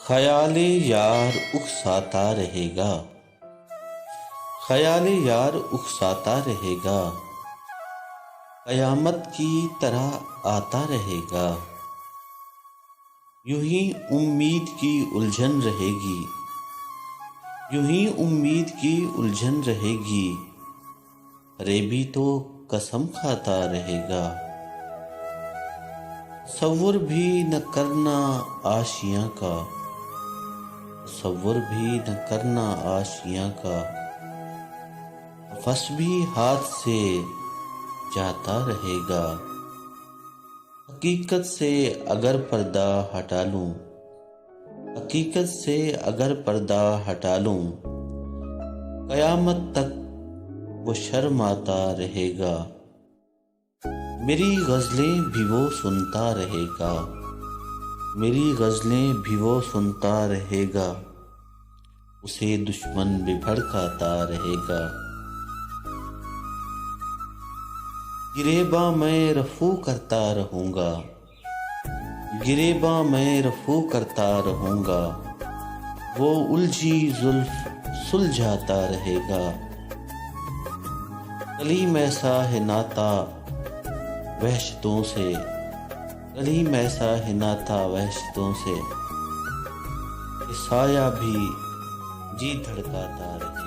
ख़याल यार उकसाता रहेगा, ख़याल यार उकसाता रहेगा, क़यामत की तरह आता रहेगा। यूं ही उम्मीद की उलझन रहेगी, यूं ही उम्मीद की उलझन रहेगी, फ़रेबी तो कसम खाता रहेगा। तसव्वुर भी न करना आशियाँ का, तसव्वुर भी न करना आशियाँ का, नफ़स भी हाथ से जाता रहेगा। हकीकत से अगर पर्दा हटा लूँ, हकीकत से अगर पर्दा हटा लूँ, क़यामत तक वो शर्माता रहेगा। मेरी गज़लें भी वो सुनता रहेगा, मेरी गज़लें भी वो सुनता रहेगा, उसे दुश्मन भी भड़काता रहेगा। गिरेबां मैं रफ़ू करता रहूँगा, गिरेबां मैं रफ़ू करता रहूँगा, वो उलझी ज़ुल्फ़ सुलझाता रहेगा। कलीम ऐसा है नाता वहशतों से, कलीम ऐसा है नाता वहशतों से, कि साया भी जी धड़काता रहेगा।